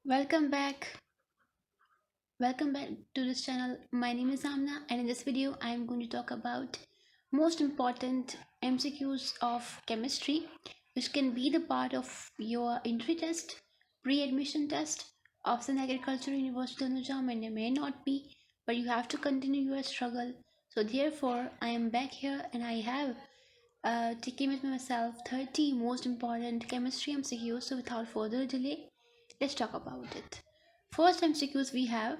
Welcome back. Welcome back to this channel. My name is Amna, and in this video I am going to talk about most important MCQs of chemistry, which can be the part of your entry test, pre-admission test of an agricultural university Nujam, and it may not be, but you have to continue your struggle. So therefore I am back here and I have taken with myself 30 most important chemistry MCQs. So without further delay, let's talk about it. First MCQs we have: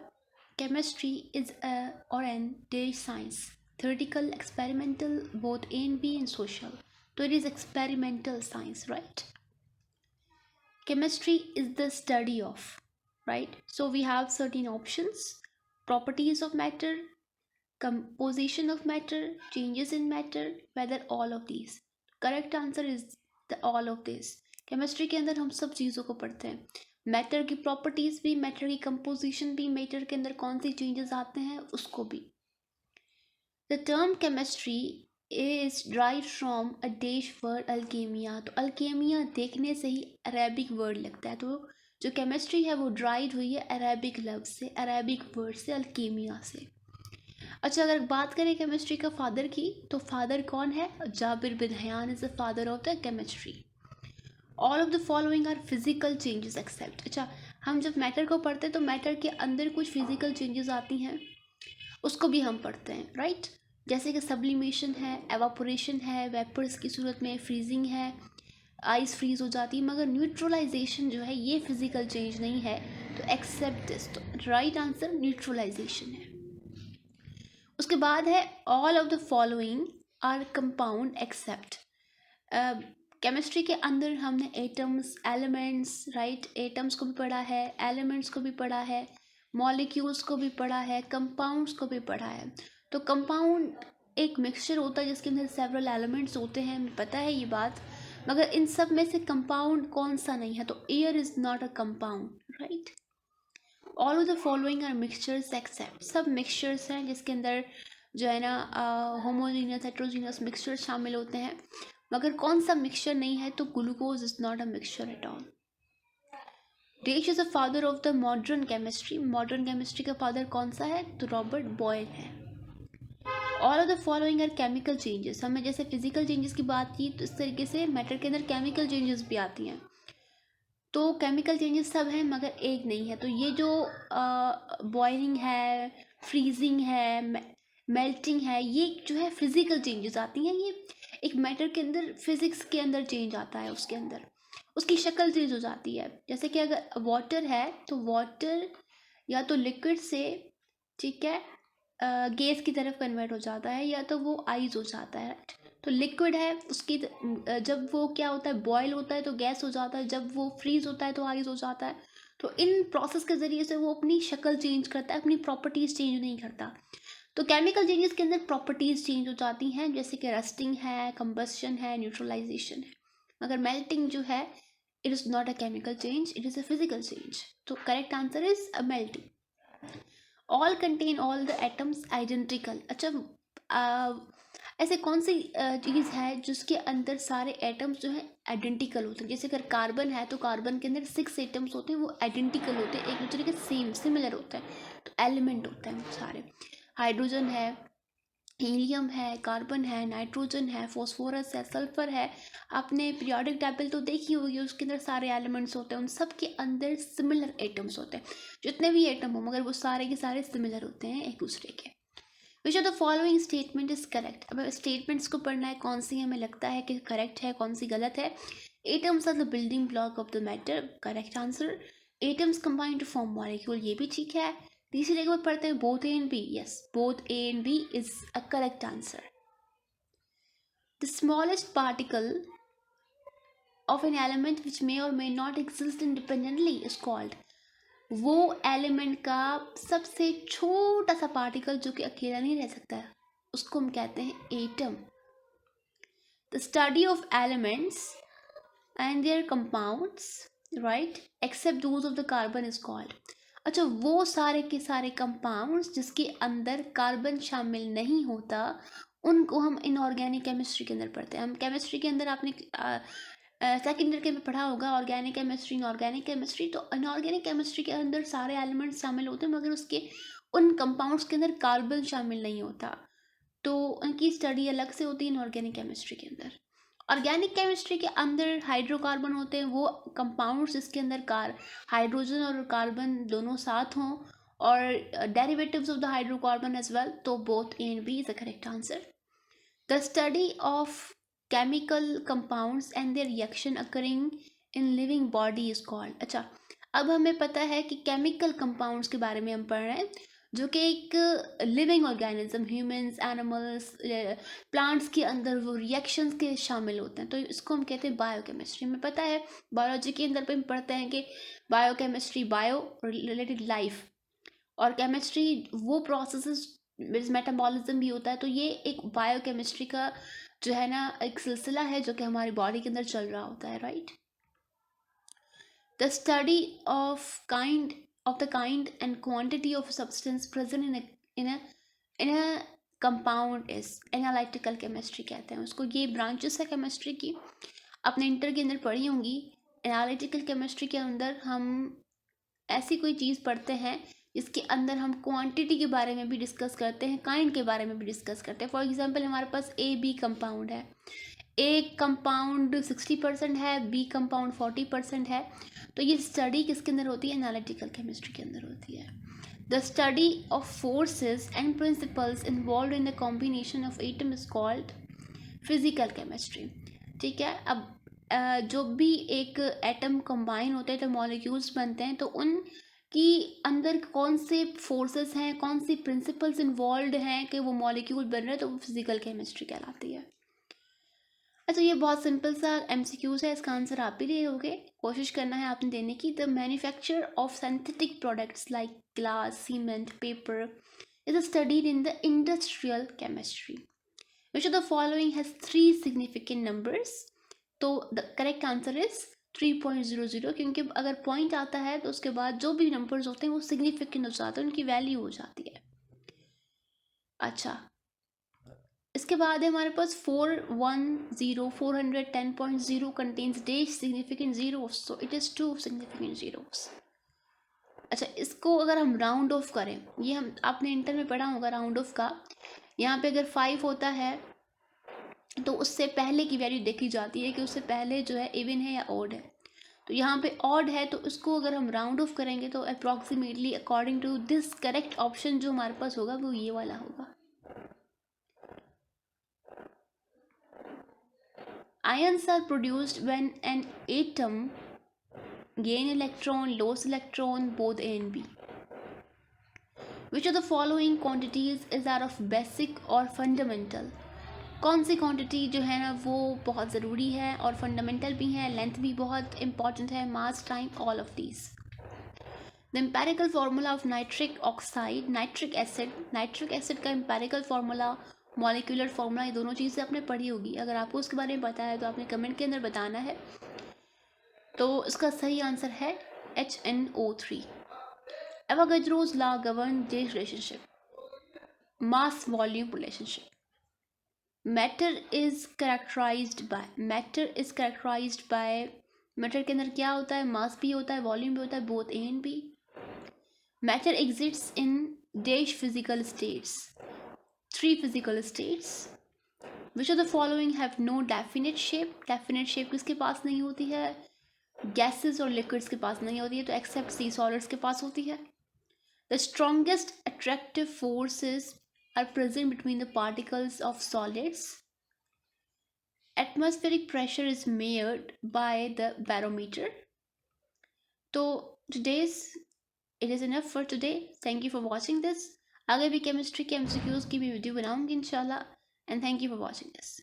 chemistry is a or an day science, theoretical, experimental, both A and B, and social. So it is experimental science, right? Chemistry is the study of, right? So we have certain options: properties of matter, composition of matter, changes in matter, whether all of these. Correct answer is the all of this. Chemistry के अंदर हम सब चीज़ों को पढ़ते हैं, matter की properties भी, मैटर की कंपोजिशन भी, मैटर के अंदर कौन सी चेंजेस आते हैं उसको भी. The term chemistry is drive from a dash word alchemia. तो अल्केमिया देखने से ही अरेबिक वर्ड लगता है, तो जो केमिस्ट्री है वो ड्राइव हुई है अरेबिक लफ्ज से, अरेबिक वर्ड से, अल्केमिया से. अच्छा, अगर बात करें केमिस्ट्री का फादर की, तो फादर कौन है? Jabir bin Hayyan is the father of the chemistry. All of the following are physical changes except. अच्छा, हम जब मैटर को पढ़ते हैं तो मैटर के अंदर कुछ फिजिकल चेंजेस आती हैं, उसको भी हम पढ़ते हैं, राइट? जैसे कि सब्लिमेशन है, एवापोरेशन है, वेपर्स की सूरत में फ्रीजिंग है, आइस फ्रीज हो जाती है, मगर न्यूट्रलाइजेशन जो है ये फिजिकल चेंज नहीं है. तो एक्सेप्ट दिस. तो राइट आंसर न्यूट्रलाइजेशन है. उसके बाद है all of the following are compound except. Chemistry के अंदर हमने एटम्स, एलिमेंट्स, राइट, एटम्स को भी पढ़ा है, एलिमेंट्स को भी पढ़ा है, मॉलिक्यूल्स को भी पढ़ा है, कंपाउंड्स को भी पढ़ा है. तो कंपाउंड एक मिक्सचर होता है जिसके अंदर सेवरल एलिमेंट्स होते हैं, हमें पता है ये बात, मगर इन सब में से कंपाउंड कौन सा नहीं है? तो air is not a compound, right? All of the following are mixtures except. सब मिक्सचर्स हैं जिसके अंदर जो है ना होमोजीनियस, हेट्रोजीनियस मिक्सचर शामिल होते हैं, मगर कौन सा मिक्सचर नहीं है? तो glucose is not a mixture at all. Dash is the father of the modern chemistry. Modern chemistry का फादर कौन सा है? तो रॉबर्ट बॉयल है. All of the following are chemical changes. हमने जैसे फिजिकल चेंजेस की बात की, तो इस तरीके से मैटर के अंदर केमिकल चेंजेस भी आती हैं. तो केमिकल चेंजेस सब हैं मगर एक नहीं है. तो ये जो बॉइलिंग है, फ्रीजिंग है, मेल्टिंग है, ये जो है फिजिकल चेंजेस आती हैं. ये एक मैटर के अंदर, फिजिक्स के अंदर चेंज आता है, उसके अंदर उसकी शक्ल चेंज हो जाती है. जैसे कि अगर वाटर है तो वाटर या तो लिक्विड से, ठीक है, गैस की तरफ कन्वर्ट हो जाता है, या तो वो आइस हो जाता है. तो लिक्विड है, उसकी जब वो क्या होता है, बॉयल होता है तो गैस हो जाता है, जब वो फ्रीज होता है तो आइस हो जाता है. तो इन प्रोसेस के ज़रिए से वो अपनी शक्ल चेंज करता है, अपनी प्रॉपर्टीज़ चेंज नहीं करता. तो केमिकल चेंजेस के अंदर प्रॉपर्टीज़ चेंज हो जाती हैं, जैसे कि रस्टिंग है, कंबस्शन है, न्यूट्रलाइजेशन है. मगर मेल्टिंग जो है, it is not a chemical change, it is a physical change. तो correct answer is a melting. All contain all the atoms identical. अच्छा, ऐसे कौन सी चीज़ है जिसके अंदर सारे एटम्स जो है आइडेंटिकल होते हैं? जैसे अगर कार्बन है तो कार्बन के अंदर 6 एटम्स होते हैं, वो आइडेंटिकल होते हैं, एक दूसरे के सेम सिमिलर होते हैं, तो एलिमेंट होते हैं वो सारे. हाइड्रोजन है, हीलियम है, कार्बन है, नाइट्रोजन है, फॉस्फोरस है, सल्फर है. आपने पीरियोडिक टेबल तो देखी होगी, उसके अंदर सारे एलिमेंट्स होते हैं, उन सब के अंदर सिमिलर एटम्स होते हैं. जितने भी एटम हो मगर वो सारे के सारे सिमिलर होते हैं एक दूसरे के. विच of the following statement is correct. अब स्टेटमेंट्स को पढ़ना है, कौन सी हमें लगता है कि करेक्ट है, कौन सी गलत है. Atoms are the building block of the matter. Correct answer. Atoms combine to form molecule, ये भी ठीक है. तीसरी जगह पर पढ़ते हैं both A and B. Yes, both A and B is a correct answer. The smallest particle of an element which may or may not exist independently is called. वो एलिमेंट का सबसे छोटा सा पार्टिकल जो कि अकेला नहीं रह सकता है, उसको हम कहते हैं atom. The study of elements and their compounds, right, except those of the carbon is called. अच्छा, वो सारे के सारे कंपाउंड्स जिसके अंदर कार्बन शामिल नहीं होता, उनको हम इनऑर्गेनिक केमिस्ट्री के अंदर पढ़ते हैं. हम केमिस्ट्री के अंदर आपने सेकेंड ईयर के में पढ़ा होगा ऑर्गेनिक केमिस्ट्री, इनऑर्गेनिक केमिस्ट्री। तो इनऑर्गेनिक केमिस्ट्री के अंदर सारे एलिमेंट्स शामिल होते हैं, मगर उसके उन कंपाउंड्स के अंदर कार्बन शामिल नहीं होता, तो उनकी स्टडी अलग से होती है इनऑर्गेनिक केमिस्ट्री के अंदर। ऑर्गेनिक केमिस्ट्री के अंदर हाइड्रोकार्बन होते हैं, वो कंपाउंड्स जिसके अंदर हाइड्रोजन और कार्बन दोनों साथ हों, और derivatives of the hydrocarbon as well. तो both A and B is the correct answer. The study of chemical compounds and their reaction occurring in living body is called। अच्छा, अब हमें पता है कि केमिकल कंपाउंड्स के बारे में हम पढ़ रहे हैं, जो कि एक living organism, humans, animals, plants के अंदर वो रिएक्शंस के शामिल होते हैं, तो इसको हम कहते हैं बायोकेमिस्ट्री। हमें पता है बायोलॉजी के अंदर पे हम पढ़ते हैं कि बायोकेमिस्ट्री बायो रिलेटेड लाइफ, और केमिस्ट्री वो प्रोसेसेस मेटाबॉलिज्म भी होता है। तो ये एक बायोकेमिस्ट्री का जो है ना एक सिलसिला है जो कि हमारी बॉडी के अंदर चल रहा होता है, right. The study of the kind and quantity of substance present in a compound is analytical chemistry कहते हैं उसको। ये ब्रांचेस है केमिस्ट्री की, अपने इंटर के अंदर पढ़ी होंगी। एनालिटिकल केमिस्ट्री के अंदर हम ऐसी कोई चीज़ पढ़ते हैं इसके अंदर हम क्वांटिटी के बारे में भी डिस्कस करते हैं, काइंड के बारे में भी डिस्कस करते हैं। फॉर एग्जांपल हमारे पास ए बी कंपाउंड है, ए कंपाउंड 60% है, बी कंपाउंड 40% है। तो ये स्टडी किसके अंदर होती है? एनालिटिकल केमिस्ट्री के अंदर होती है। The study of forces and principles involve in the combination of atom is called physical chemistry. ठीक है, अब जो भी एक एटम कंबाइन होते हैं तो मॉलिक्यूल्स बनते हैं, तो उन कि अंदर कौन से फोर्सेस हैं, कौन सी प्रिंसिपल्स इन्वॉल्व हैं कि वो मॉलिक्यूल बन रहे हैं, तो वो फिजिकल केमिस्ट्री कहलाती है। अच्छा, ये बहुत सिंपल सा एमसीक्यूज है, इसका आंसर आप ही दे दोगे, कोशिश करना है आपने देने की। The manufacture of synthetic products like glass, cement, paper is studied in the industrial chemistry. Which of the following has 3 significant numbers? तो द करेक्ट आंसर इज 3.00, क्योंकि अगर पॉइंट आता है तो उसके बाद जो भी नंबर्स होते हैं वो सिग्निफिकेंट हो जाते हैं, उनकी वैल्यू हो जाती है। अच्छा, इसके बाद है हमारे पास 410 contains dash significant zeros, so it is 2 significant zeros. अच्छा, इसको अगर हम राउंड ऑफ करें, ये हम आपने इंटर में पढ़ा होगा राउंड ऑफ का। यहाँ पे अगर 5 होता है तो उससे पहले की वैल्यू देखी जाती है कि उससे पहले जो है इवन है या ऑड है। तो यहाँ पे ऑड है, तो उसको अगर हम राउंड ऑफ करेंगे तो approximately according to this correct option जो हमारे पास होगा वो ये वाला होगा। Ions are produced when an atom gain electron, lose electron, both A and B. Which of the following quantities is that of basic or fundamental? कौन सी quantity जो है ना वो बहुत ज़रूरी है और फंडामेंटल भी है, लेंथ भी बहुत इंपॉर्टेंट है, mass, time, all of these. The empirical formula of nitric oxide, nitric acid का एम्पेरिकल फार्मूला, मॉलिक्यूलर फार्मूला, ये दोनों चीज़ें आपने पढ़ी होगी। अगर आपको उसके बारे में पता है तो आपने कमेंट के अंदर बताना है। तो इसका सही आंसर है HNO3। Avogadro's law govern this relationship, mass volume relationship. Matter is characterised by matter के अंदर क्या होता है? मास भी होता है, वॉल्यूम भी होता है, both A and B. Matter exists in dash physical states, 3 physical states. Which of the following have no definite shape किसके पास नहीं होती है? गैसेस और लिक्विड्स के पास नहीं होती है, तो एक्सेप्ट सी सॉलिड्स के पास होती है। The strongest attractive forces are present between the particles of solids. Atmospheric pressure is measured by the barometer. So it is enough for today. Thank you for watching this. आगे भी chemistry के MCQs की भी video बनाऊंगी इंशाल्लाह, and thank you for watching this.